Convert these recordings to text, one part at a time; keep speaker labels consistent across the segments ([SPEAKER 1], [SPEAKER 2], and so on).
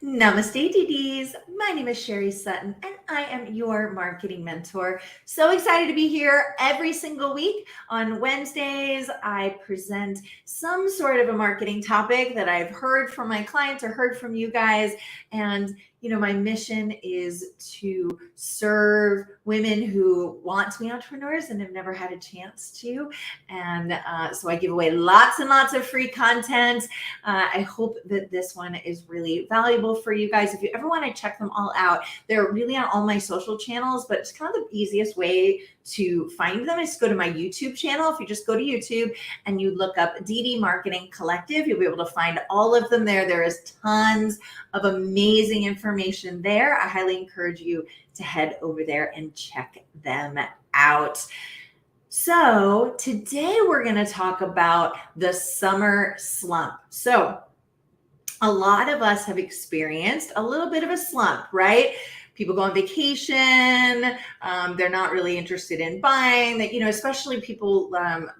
[SPEAKER 1] Namaste, DDs. My name is Sherry Sutton, and I am your marketing mentor. So excited to be here every single week. On Wednesdays, I present some sort of a marketing topic that I've heard from my clients or heard from you guys. And my mission is to serve women who want to be entrepreneurs and have never had a chance to. And so I give away lots and lots of free content. I hope that this one is really valuable for you guys. If you ever want to check them all out, they're really on all my social channels, but it's kind of the easiest way to find them is go to my YouTube channel. If you just go to YouTube and you look up DD Marketing Collective, you'll be able to find all of them there. There is tons of amazing information there. I highly encourage you to head over there and check them out. So today we're going to talk about the summer slump. So a lot of us have experienced a little bit of a slump, right? People go on vacation. They're not really interested in buying that, especially people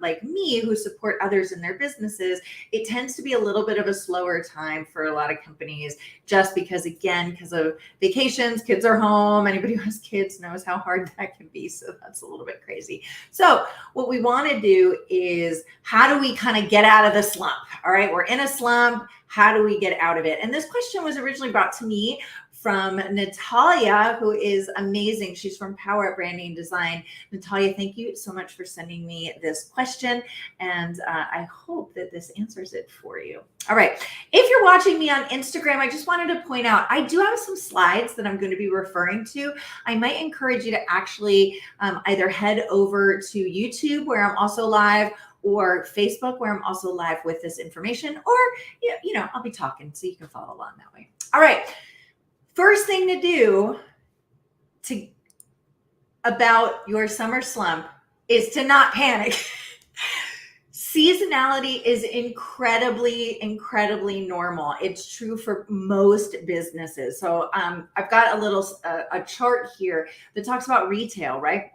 [SPEAKER 1] like me who support others in their businesses. It tends to be a little bit of a slower time for a lot of companies just because of vacations, kids are home. Anybody who has kids knows how hard that can be. So that's a little bit crazy. So what we want to do is how do we kind of get out of the slump? All right, we're in a slump. How do we get out of it? And this question was originally brought to me from Natalia, who is amazing. She's from Power Up Branding Design. Natalia, thank you so much for sending me this question. And I hope that this answers it for you. All right. If you're watching me on Instagram, I just wanted to point out, I do have some slides that I'm going to be referring to. I might encourage you to actually either head over to YouTube, where I'm also live, or Facebook, where I'm also live with this information, or, I'll be talking so you can follow along that way. All right. First thing to do about your summer slump is to not panic. Seasonality is incredibly, incredibly normal. It's true for most businesses. So I've got a chart here that talks about retail, right?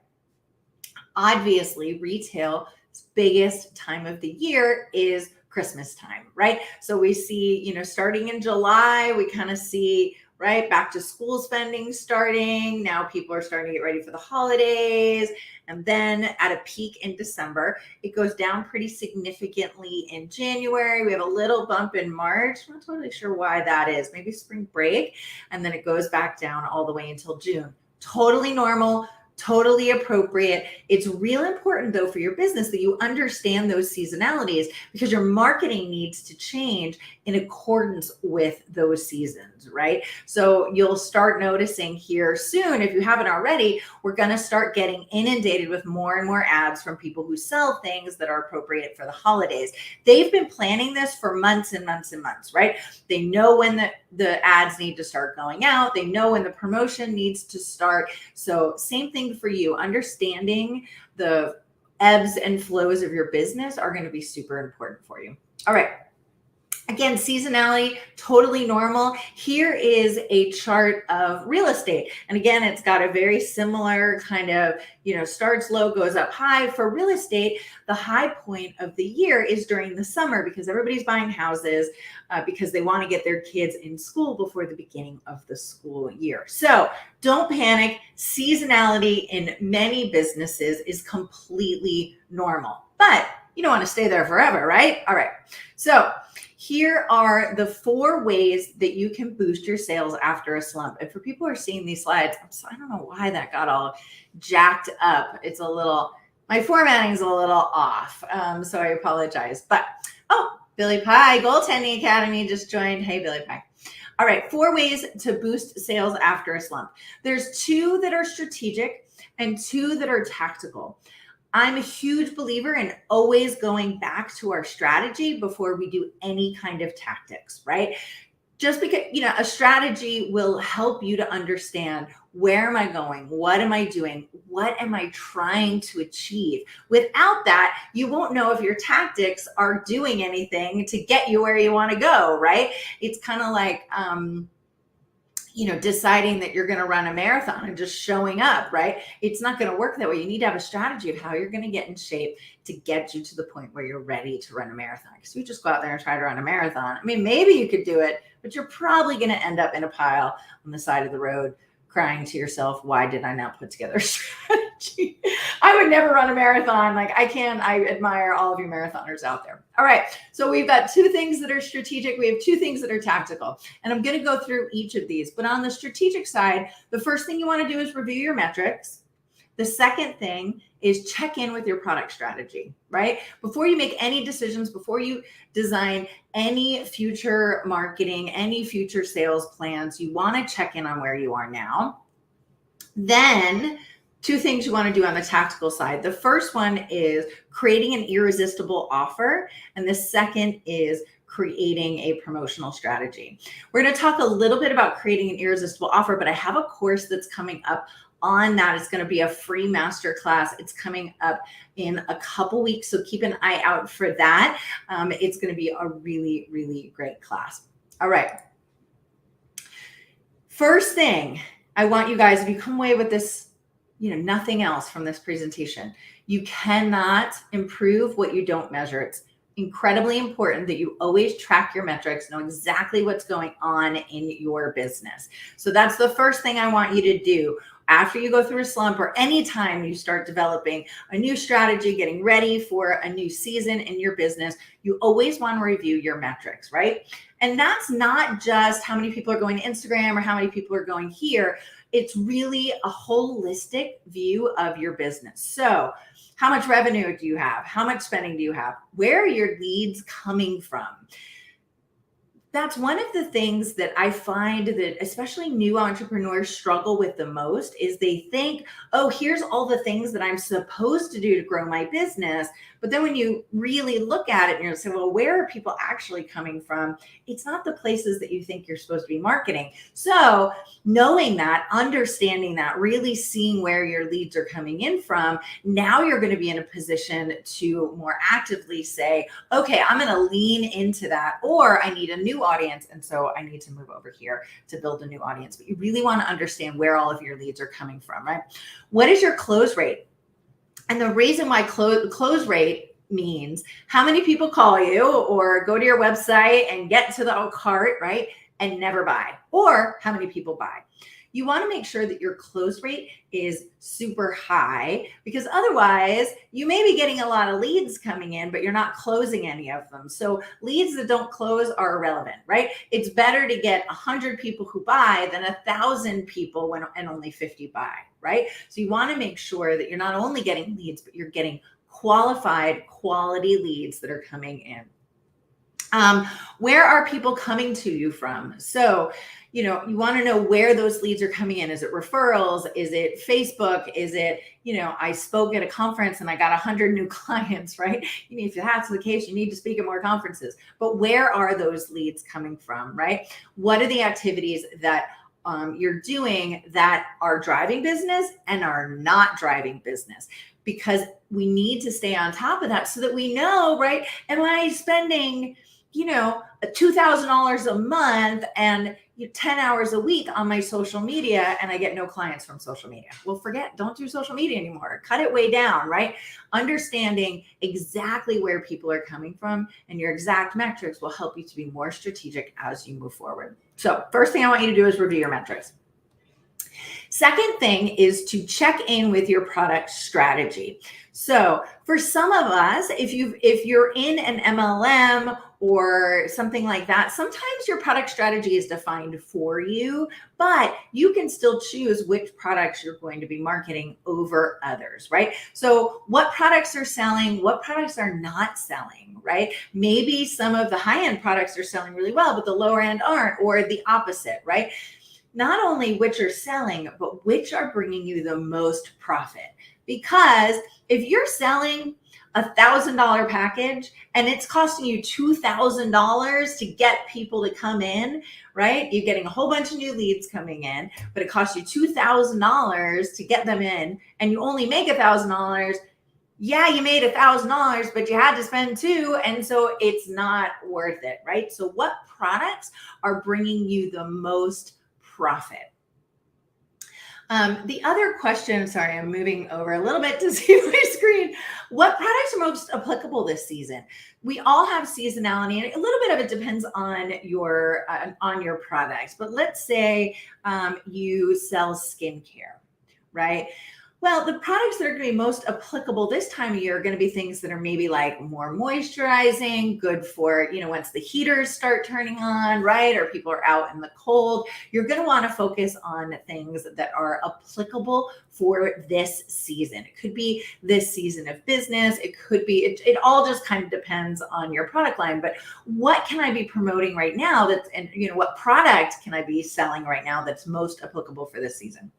[SPEAKER 1] Obviously, retail's biggest time of the year is Christmas time, right? So we see, starting in July, we kind of see, right, back to school spending starting. Now people are starting to get ready for the holidays. And then at a peak in December, it goes down pretty significantly in January. We have a little bump in March. I'm not totally sure why that is. Maybe spring break. And then it goes back down all the way until June. Totally normal. Totally appropriate. It's real important, though, for your business that you understand those seasonalities because your marketing needs to change in accordance with those seasons, right? So you'll start noticing here soon, if you haven't already, we're going to start getting inundated with more and more ads from people who sell things that are appropriate for the holidays. They've been planning this for months and months and months, right? They know when the ads need to start going out. They know when the promotion needs to start. So same thing for you. Understanding the ebbs and flows of your business are going to be super important for you. All right. Again, seasonality, totally normal. Here is a chart of real estate. And again, it's got a very similar kind of, starts low, goes up high. For real estate, the high point of the year is during the summer because everybody's buying houses because they want to get their kids in school before the beginning of the school year. So don't panic. Seasonality in many businesses is completely normal, but you don't want to stay there forever, right? All right. So here are the 4 ways that you can boost your sales after a slump. And for people who are seeing these slides, I don't know why that got all jacked up. It's my formatting is a little off. So I apologize. But, Billy Pie, Goaltending Academy just joined. Hey, Billy Pie. All right, 4 ways to boost sales after a slump. There's 2 that are strategic and 2 that are tactical. I'm a huge believer in always going back to our strategy before we do any kind of tactics, right? Just because, a strategy will help you to understand where am I going? What am I doing? What am I trying to achieve? Without that, you won't know if your tactics are doing anything to get you where you want to go, right? It's kind of like, deciding that you're going to run a marathon and just showing up, right? It's not going to work that way. You need to have a strategy of how you're going to get in shape to get you to the point where you're ready to run a marathon. Because you just go out there and try to run a marathon. I mean, maybe you could do it, but you're probably going to end up in a pile on the side of the road crying to yourself, why did I not put together a strategy? I would never run a marathon. Like I admire all of you marathoners out there. All right. So we've got 2 things that are strategic. We have 2 things that are tactical. And I'm going to go through each of these. But on the strategic side, the first thing you want to do is review your metrics. The second thing is check in with your product strategy, right? Before you make any decisions, before you design any future marketing, any future sales plans, you want to check in on where you are now. Then 2 things you want to do on the tactical side. The first one is creating an irresistible offer. And the second is creating a promotional strategy. We're going to talk a little bit about creating an irresistible offer, but I have a course that's coming up on that. It's going to be a free masterclass. It's coming up in a couple weeks, so keep an eye out for that. It's going to be a really, really great class. All right. First thing, I want you guys, if you come away with this, nothing else from this presentation, you cannot improve what you don't measure. It's incredibly important that you always track your metrics, know exactly what's going on in your business. So that's the first thing I want you to do. After you go through a slump or anytime you start developing a new strategy, getting ready for a new season in your business, you always want to review your metrics, right? And that's not just how many people are going to Instagram or how many people are going here. It's really a holistic view of your business. So how much revenue do you have? How much spending do you have? Where are your leads coming from? That's one of the things that I find that especially new entrepreneurs struggle with the most is they think, oh, here's all the things that I'm supposed to do to grow my business. But then when you really look at it and you're saying, well, where are people actually coming from? It's not the places that you think you're supposed to be marketing. So knowing that, understanding that, really seeing where your leads are coming in from, now you're going to be in a position to more actively say, okay, I'm going to lean into that, or I need a new audience. And so I need to move over here to build a new audience. But you really want to understand where all of your leads are coming from, right? What is your close rate? And the reason why close rate means how many people call you or go to your website and get to the cart, right? And never buy, or how many people buy. You want to make sure that your close rate is super high, because otherwise you may be getting a lot of leads coming in, but you're not closing any of them. So leads that don't close are irrelevant, right? It's better to get 100 people who buy than 1,000 people and only 50 buy, right? So you want to make sure that you're not only getting leads, but you're getting qualified, quality leads that are coming in. Where are people coming to you from? So, you want to know where those leads are coming in. Is it referrals? Is it Facebook? Is it, I spoke at a conference and I got 100 new clients, right? If that's the case, you need to speak at more conferences. But where are those leads coming from, right? What are the activities that you're doing that are driving business and are not driving business? Because we need to stay on top of that so that we know, right? Am I spending, $2,000 a month and 10 hours a week on my social media and I get no clients from social media? Well, don't do social media anymore. Cut it way down, right? Understanding exactly where people are coming from and your exact metrics will help you to be more strategic as you move forward. So first thing I want you to do is review your metrics. Second thing is to check in with your product strategy. So for some of us, if you're in an MLM or something like that, sometimes your product strategy is defined for you, but you can still choose which products you're going to be marketing over others, right? So what products are selling, what products are not selling, right? Maybe some of the high-end products are selling really well, but the lower end aren't, or the opposite, right? Not only which are selling, but which are bringing you the most profit. Because if you're selling $1,000 package and it's costing you $2,000 to get people to come in, right? You're getting a whole bunch of new leads coming in, but it costs you $2,000 to get them in, and you only make $1,000. Yeah, you made $1,000, but you had to spend $2,000, and so it's not worth it, right? So what products are bringing you the most profit? The other question, sorry, I'm moving over a little bit to see my screen. What products are most applicable this season? We all have seasonality, and a little bit of it depends on your products. But let's say you sell skincare, right? Well, the products that are going to be most applicable this time of year are going to be things that are maybe like more moisturizing, good for, once the heaters start turning on, right? Or people are out in the cold. You're going to want to focus on things that are applicable for this season. It could be this season of business. It could be, it all just kind of depends on your product line. But what can I be promoting right now and what product can I be selling right now that's most applicable for this season?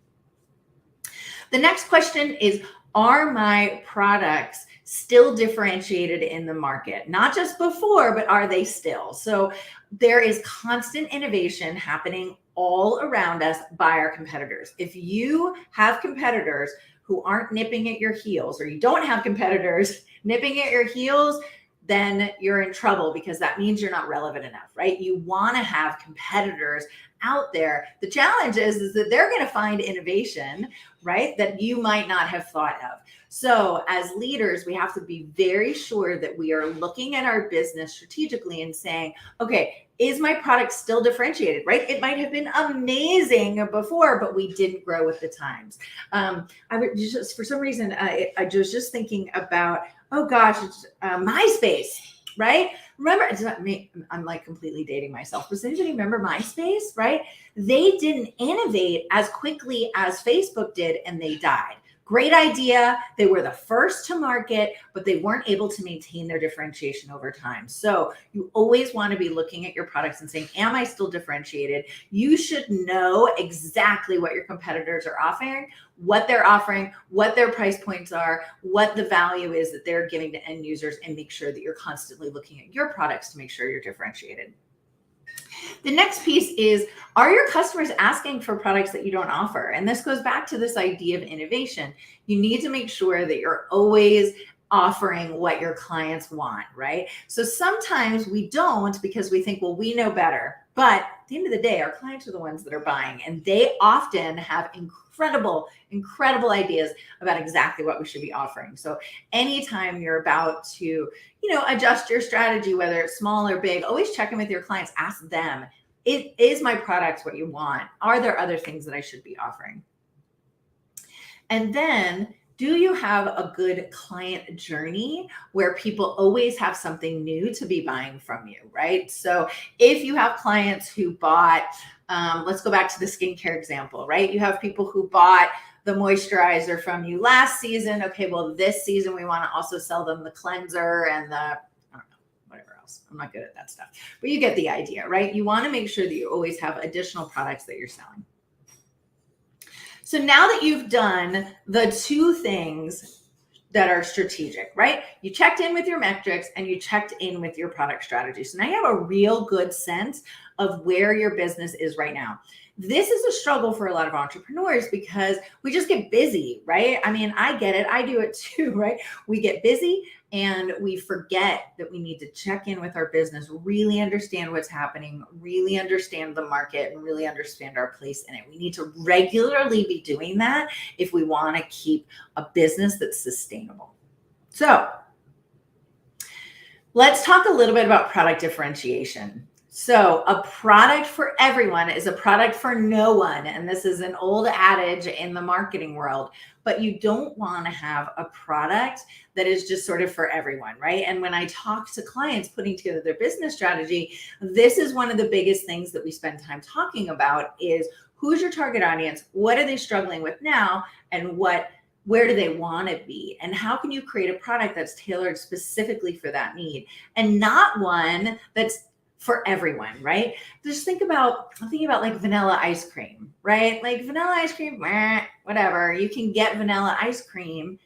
[SPEAKER 1] The next question is, are my products still differentiated in the market? Not just before, but are they still? So there is constant innovation happening all around us by our competitors. If you have competitors who aren't nipping at your heels, or you don't have competitors nipping at your heels, then you're in trouble, because that means you're not relevant enough, right? You want to have competitors out there. The challenge is that they're going to find innovation, right, that you might not have thought of. So as leaders, we have to be very sure that we are looking at our business strategically and saying, okay, is my product still differentiated, right? It might have been amazing before, but we didn't grow with the times. I would just, for some reason, I was just thinking about, oh gosh, it's MySpace, right? Remember, it's not me, I'm like completely dating myself. Does anybody remember MySpace, right? They didn't innovate as quickly as Facebook did, and they died. Great idea. They were the first to market, but they weren't able to maintain their differentiation over time. So you always want to be looking at your products and saying, am I still differentiated? You should know exactly what your competitors are offering, what their price points are, what the value is that they're giving to end users, and make sure that you're constantly looking at your products to make sure you're differentiated. The next piece is, are your customers asking for products that you don't offer? And this goes back to this idea of innovation. You need to make sure that you're always offering what your clients want, right? So sometimes we don't, because we think, well, we know better. But at the end of the day, our clients are the ones that are buying, and they often have incredible ideas about exactly what we should be offering. So anytime you're about to, adjust your strategy, whether it's small or big, always check in with your clients. Ask them, is my product what you want? Are there other things that I should be offering? And then, do you have a good client journey where people always have something new to be buying from you, right? So if you have clients who bought, let's go back to the skincare example, right? You have people who bought the moisturizer from you last season. Okay, well, this season we want to also sell them the cleanser and whatever else. I'm not good at that stuff, but you get the idea, right? You want to make sure that you always have additional products that you're selling. So now that you've done the two things that are strategic, right? You checked in with your metrics and you checked in with your product strategy. So now you have a real good sense of where your business is right now. This is a struggle for a lot of entrepreneurs because we just get busy, right? I mean, I get it. I do it too, right? We get busy and we forget that we need to check in with our business, really understand what's happening, really understand the market, and really understand our place in it. We need to regularly be doing that if we want to keep a business that's sustainable. So let's talk a little bit about product differentiation. So a product for everyone is a product for no one. And this is an old adage in the marketing world, but you don't want to have a product that is just sort of for everyone, right? And when I talk to clients putting together their business strategy, this is one of the biggest things that we spend time talking about is, who's your target audience? What are they struggling with now? And where do they want to be? And how can you create a product that's tailored specifically for that need, and not one that's for everyone, right? Just I'm thinking about like vanilla ice cream, right? Like vanilla ice cream, whatever. You can get vanilla ice cream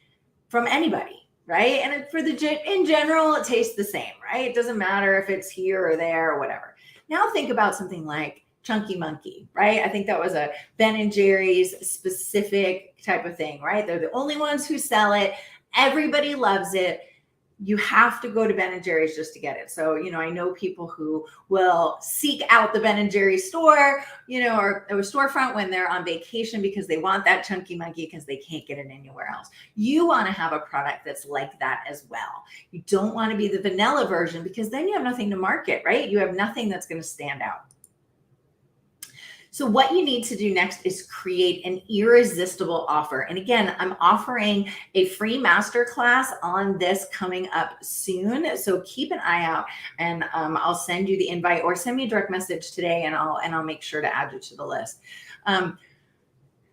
[SPEAKER 1] from anybody, right? And in general, it tastes the same, right? It doesn't matter if it's here or there or whatever. Now think about something like Chunky Monkey, right? I think that was a Ben and Jerry's specific type of thing, right? They're the only ones who sell it. Everybody loves it. you have to go to Ben & Jerry's just to get it. So, I know people who will seek out the Ben & Jerry's store, or a storefront when they're on vacation because they want that chunky monkey because they can't get it anywhere else. You want to have a product that's like that as well. You don't want to be the vanilla version because then you have nothing to market, right? You have nothing that's going to stand out. So what you need to do next is create an irresistible offer. And again, I'm offering a free masterclass on this coming up soon. So keep an eye out, and I'll send you the invite, or send me a direct message today, and I'll make sure to add you to the list.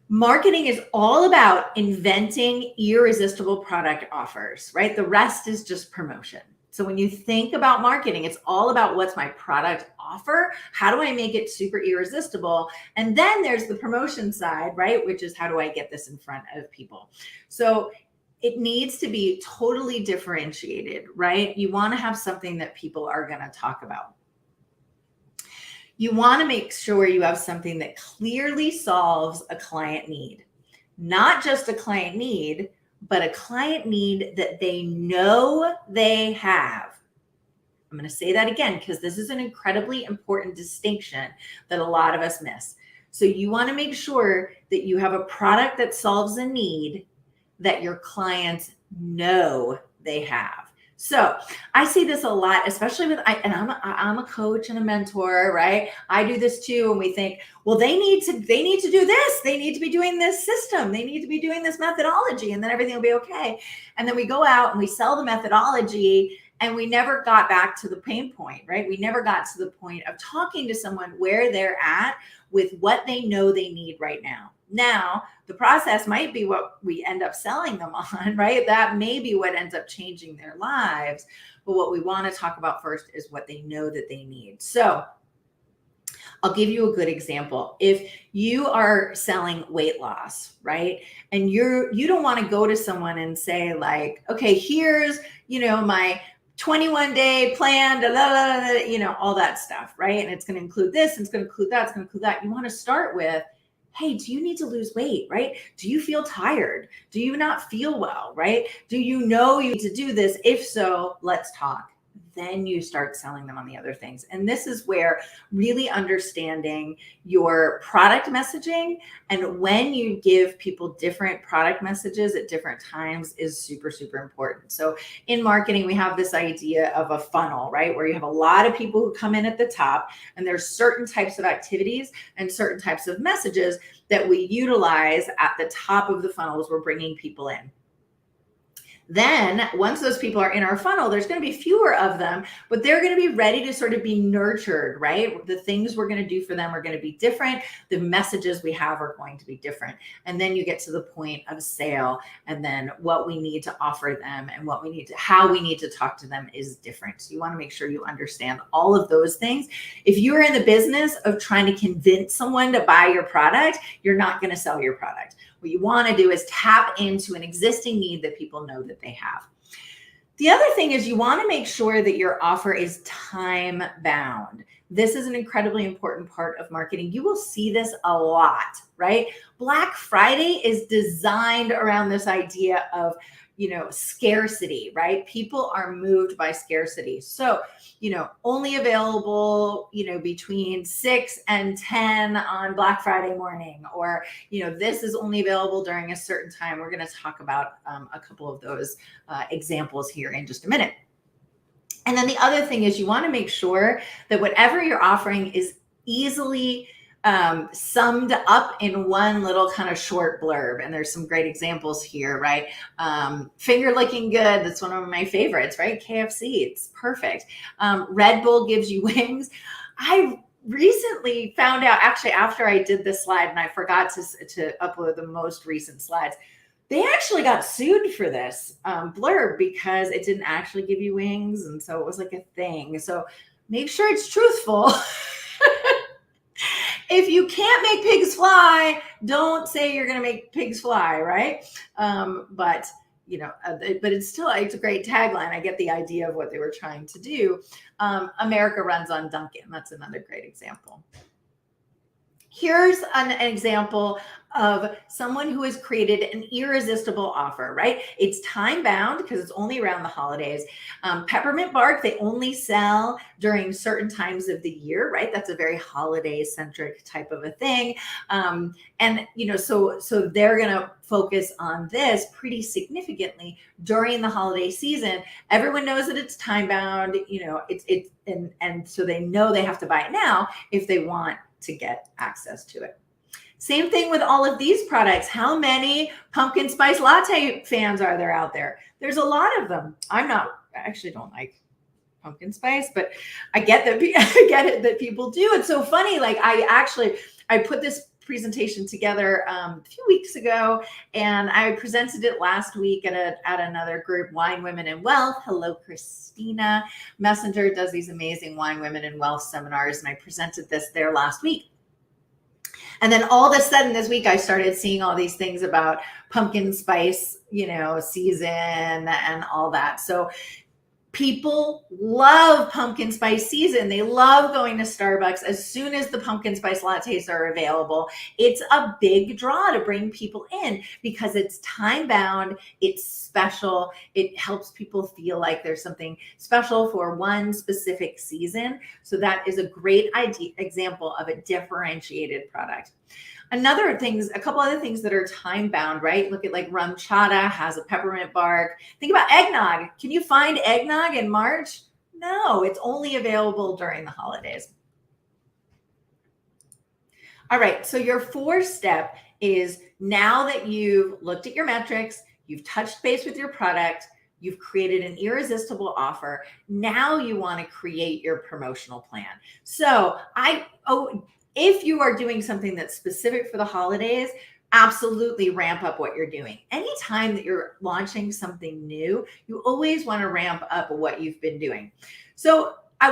[SPEAKER 1] Marketing is all about inventing irresistible product offers, right? The rest is just promotion. So when you think about marketing, it's all about what's my product offer? How do I make it super irresistible? And then there's the promotion side, right? Which is, how do I get this in front of people? So it needs to be totally differentiated, right? You want to have something that people are going to talk about. You want to make sure you have something that clearly solves a client need, not just a client need, but a client need that they know they have. I'm going to say that again, because this is an incredibly important distinction that a lot of us miss. So you want to make sure that you have a product that solves a need that your clients know they have. So I see this a lot, especially with, and I'm a coach and a mentor, right? I do this too. And we think, well, they need to do this. They need to be doing this system. They need to be doing this methodology, and then everything will be okay. And then we go out and we sell the methodology, and we never got back to the pain point, right? We never got to the point of talking to someone where they're at with what they know they need right now. Now, the process might be what we end up selling them on, right? That may be what ends up changing their lives. But what we want to talk about first is what they know that they need. So I'll give you a good example. If you are selling weight loss, right? And you don't want to go to someone and say like, okay, here's, my 21-day plan, all that stuff, right? And it's going to include this, and it's going to include that, it's going to include that. You want to start with, hey, do you need to lose weight, right? Do you feel tired? Do you not feel well, right? Do you know you need to do this? If so, let's talk. Then you start selling them on the other things. And this is where really understanding your product messaging and when you give people different product messages at different times is super, super important. So in marketing, we have this idea of a funnel, right? Where you have a lot of people who come in at the top, and there's certain types of activities and certain types of messages that we utilize at the top of the funnel as we're bringing people in. Then once those people are in our funnel, there's going to be fewer of them, but they're going to be ready to sort of be nurtured, right? The things we're going to do for them are going to be different. The messages we have are going to be different. And then you get to the point of sale, and then what we need to offer them and how we need to talk to them is different. So you want to make sure you understand all of those things. If you're in the business of trying to convince someone to buy your product, you're not going to sell your product. What you want to do is tap into an existing need that people know that they have. The other thing is you want to make sure that your offer is time bound. This is an incredibly important part of marketing. You will see this a lot, right? Black Friday is designed around this idea of, scarcity, right? People are moved by scarcity. So, only available, between 6 and 10 on Black Friday morning, or, this is only available during a certain time. We're going to talk about a couple of those examples here in just a minute. And then the other thing is you want to make sure that whatever you're offering is easily summed up in one little kind of short blurb. And there's some great examples here, right? Finger licking good. That's one of my favorites, right? KFC, it's perfect. Red Bull gives you wings. I recently found out, actually, after I did this slide, and I forgot to upload the most recent slides, they actually got sued for this blurb because it didn't actually give you wings. And so it was like a thing. So make sure it's truthful. If you can't make pigs fly, don't say you're going to make pigs fly, right? But it's a great tagline. I get the idea of what they were trying to do. America runs on Dunkin'. That's another great example. Here's an example of someone who has created an irresistible offer, right? It's time bound because it's only around the holidays. Peppermint Bark, they only sell during certain times of the year, right? That's a very holiday centric type of a thing. And so they're going to focus on this pretty significantly during the holiday season. Everyone knows that it's time bound, and so they know they have to buy it now if they want to get access to it. Same thing with all of these products. How many pumpkin spice latte fans are there out there? There's a lot of them. I actually don't like pumpkin spice, but I get that I get it that people do. It's so funny. Like I put this presentation together a few weeks ago, and I presented it last week at another group, Wine, Women, and Wealth. Hello, Christina Messenger does these amazing Wine, Women, and Wealth seminars, and I presented this there last week. And then all of a sudden this week, I started seeing all these things about pumpkin spice, season and all that. So people love pumpkin spice season. They love going to Starbucks as soon as the pumpkin spice lattes are available. It's a big draw to bring people in because it's time bound, it's special. It helps people feel like there's something special for one specific season. So that is a great example of a differentiated product. A couple other things that are time bound, right? Look at like rum chata has a peppermint bark. Think about eggnog. Can you find eggnog in March? No, it's only available during the holidays. All right, so your fourth step is now that you've looked at your metrics, you've touched base with your product, you've created an irresistible offer. Now you want to create your promotional plan. So if you are doing something that's specific for the holidays, absolutely ramp up what you're doing. Anytime that you're launching something new, you always want to ramp up what you've been doing. So I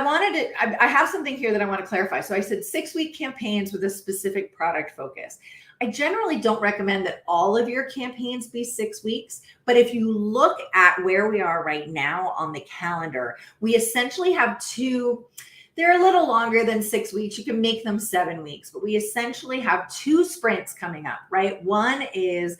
[SPEAKER 1] have something here that I want to clarify. So I said 6-week campaigns with a specific product focus. I generally don't recommend that all of your campaigns be 6 weeks, but if you look at where we are right now on the calendar, we essentially have they're a little longer than 6 weeks. You can make them 7 weeks, but we essentially have 2 sprints coming up, right? One is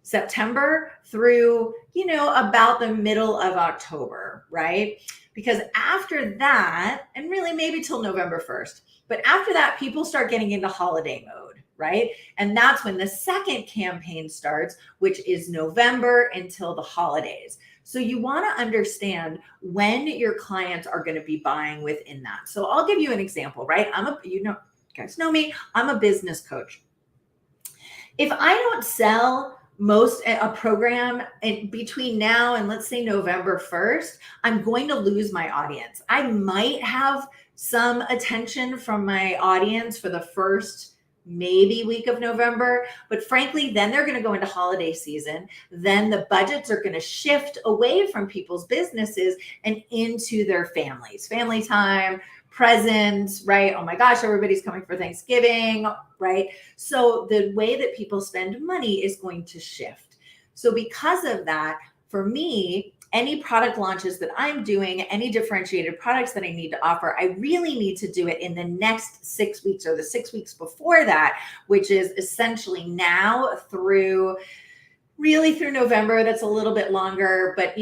[SPEAKER 1] September through, about the middle of October, right? Because after that, and really maybe till November 1st, but after that, people start getting into holiday mode, right? And that's when the second campaign starts, which is November until the holidays. So you want to understand when your clients are going to be buying within that. So I'll give you an example, right? You guys know me, I'm a business coach. If I don't sell a program between now and let's say November 1st, I'm going to lose my audience. I might have some attention from my audience for the first maybe week of November, but frankly, then they're going to go into holiday season. Then the budgets are going to shift away from people's businesses and into their families, family time, presents, right? Oh my gosh, everybody's coming for Thanksgiving, right? So the way that people spend money is going to shift. So because of that, for me, any product launches that I'm doing, any differentiated products that I need to offer, I really need to do it in the next 6 weeks or the 6 weeks before that, which is essentially now through November. That's a little bit longer, but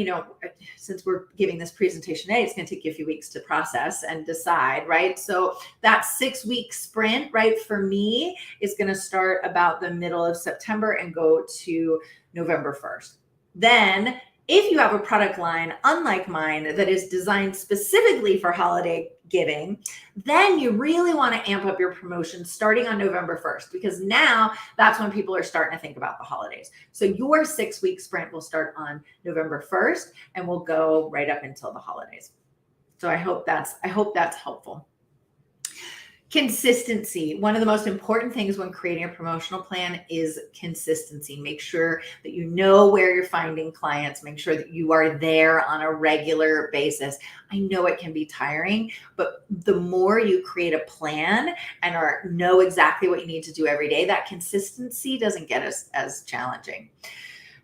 [SPEAKER 1] since we're giving this presentation today, it's going to take you a few weeks to process and decide, right? So that 6-week sprint, right, for me is going to start about the middle of September and go to November 1st. Then if you have a product line, unlike mine, that is designed specifically for holiday giving, then you really want to amp up your promotion starting on November 1st, because now that's when people are starting to think about the holidays. So your 6-week sprint will start on November 1st and will go right up until the holidays. So I hope that's helpful. Consistency. One of the most important things when creating a promotional plan is consistency. Make sure that you know where you're finding clients. Make sure that you are there on a regular basis. I know it can be tiring, but the more you create a plan and know exactly what you need to do every day, that consistency doesn't get as challenging.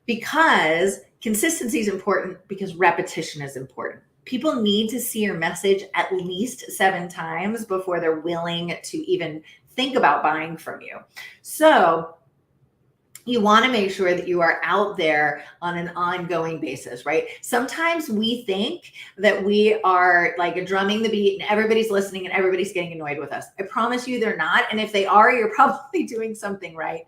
[SPEAKER 1] Because consistency is important because repetition is important. People need to see your message at least 7 times before they're willing to even think about buying from you. So you want to make sure that you are out there on an ongoing basis, right? Sometimes we think that we are like drumming the beat and everybody's listening and everybody's getting annoyed with us. I promise you they're not. And if they are, you're probably doing something right.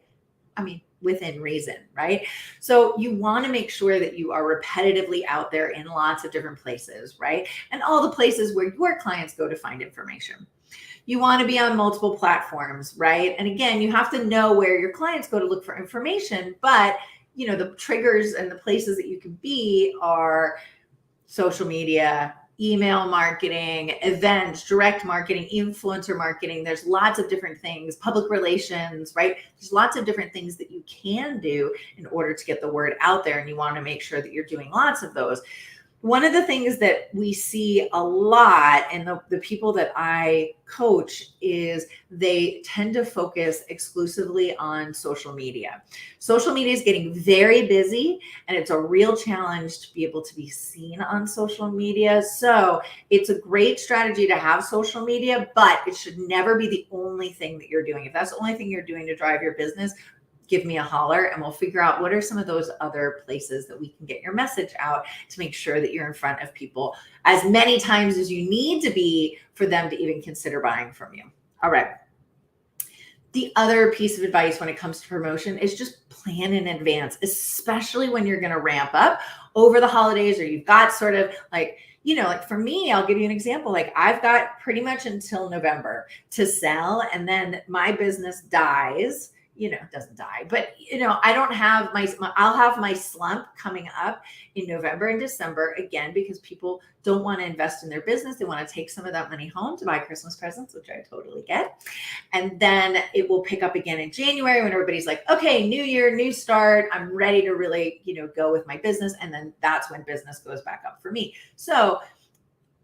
[SPEAKER 1] I mean, within reason, right? So you want to make sure that you are repetitively out there in lots of different places, right? And all the places where your clients go to find information. You want to be on multiple platforms, right? And again, you have to know where your clients go to look for information, but the triggers and the places that you can be are social media, email marketing, events, direct marketing, influencer marketing. There's lots of different things, public relations, right? There's lots of different things that you can do in order to get the word out there. And you want to make sure that you're doing lots of those. One of the things that we see a lot in the people that I coach is they tend to focus exclusively on social media. Social media is getting very busy, and it's a real challenge to be able to be seen on social media. So it's a great strategy to have social media, but it should never be the only thing that you're doing. If that's the only thing you're doing to drive your business, give me a holler and we'll figure out what are some of those other places that we can get your message out to make sure that you're in front of people as many times as you need to be for them to even consider buying from you. All right. The other piece of advice when it comes to promotion is just plan in advance, especially when you're going to ramp up over the holidays or you've got sort of like for me, I'll give you an example. Like I've got pretty much until November to sell, and then my business dies. Doesn't die, but I don't have I'll have my slump coming up in November and December again, because people don't want to invest in their business. They want to take some of that money home to buy Christmas presents, which I totally get. And then it will pick up again in January when everybody's like, okay, new year, new start. I'm ready to really, go with my business. And then that's when business goes back up for me. So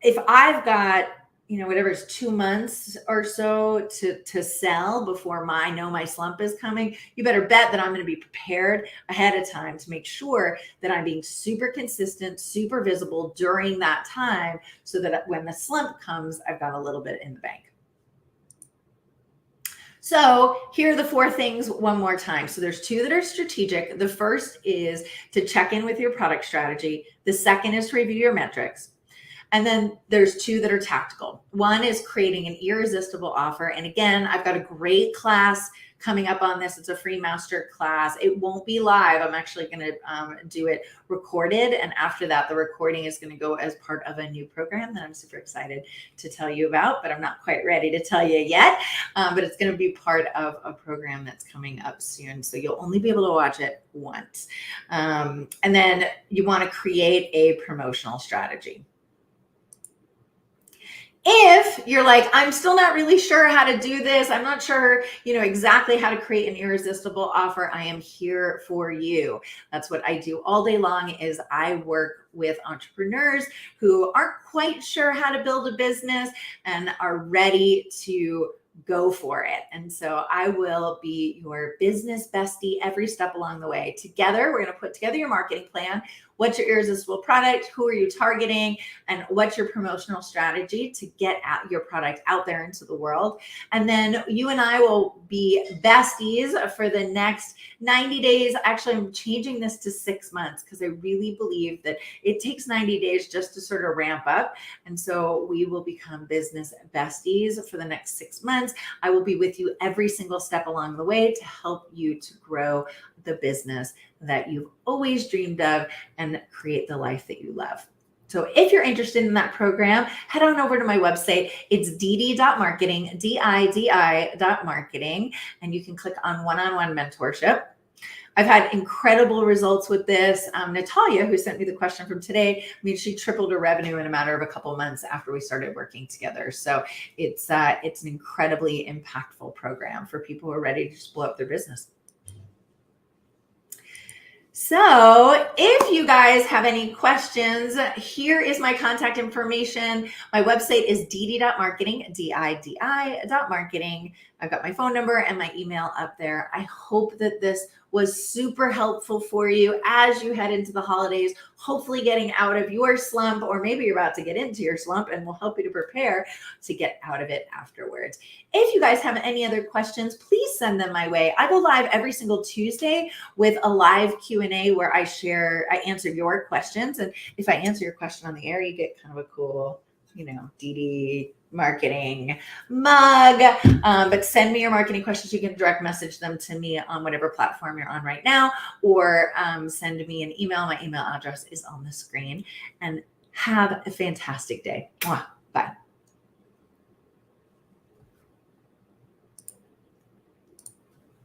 [SPEAKER 1] if I've got whatever is 2 months or so to sell before I know my slump is coming, you better bet that I'm going to be prepared ahead of time to make sure that I'm being super consistent, super visible during that time, so that when the slump comes, I've got a little bit in the bank. So here are the 4 things one more time. So there's 2 that are strategic. The first is to check in with your product strategy. The second is to review your metrics. And then there's 2 that are tactical. One is creating an irresistible offer. And again, I've got a great class coming up on this. It's a free master class. It won't be live. I'm actually going to do it recorded. And after that, the recording is going to go as part of a new program that I'm super excited to tell you about, but I'm not quite ready to tell you yet. But it's going to be part of a program that's coming up soon. So you'll only be able to watch it once. And then you want to create a promotional strategy. If you're like, I'm still not really sure how to do this, I'm not sure, exactly how to create an irresistible offer, I am here for you. That's what I do all day long. Is I work with entrepreneurs who aren't quite sure how to build a business and are ready to go for it. And so I will be your business bestie every step along the way. Together, we're going to put together your marketing plan. What's your irresistible product? Who are you targeting? And what's your promotional strategy to get your product out there into the world? And then you and I will be besties for the next 90 days. Actually, I'm changing this to 6 months because I really believe that it takes 90 days just to sort of ramp up. And so we will become business besties for the next 6 months. I will be with you every single step along the way to help you to grow the business that you've always dreamed of and create the life that you love. So if you're interested in that program, head on over to my website. It's dd.marketing, DIDI.marketing, and you can click on one-on-one mentorship. I've had incredible results with this. Natalia, who sent me the question from today, she tripled her revenue in a matter of a couple months after we started working together. So it's an incredibly impactful program for people who are ready to just blow up their business. So if you guys have any questions, here is my contact information. My website is dd.marketing, DIDI.marketing. I've got my phone number and my email up there. I hope that this was super helpful for you as you head into the holidays, hopefully getting out of your slump, or maybe you're about to get into your slump, and we'll help you to prepare to get out of it afterwards. If you guys have any other questions, please send them my way. I go live every single Tuesday with a live Q&A where I answer your questions. And if I answer your question on the air, you get kind of a cool, DD marketing mug. But send me your marketing questions. You can direct message them to me on whatever platform you're on right now, or send me an email. My email address is on the screen. And have a fantastic day. Mwah.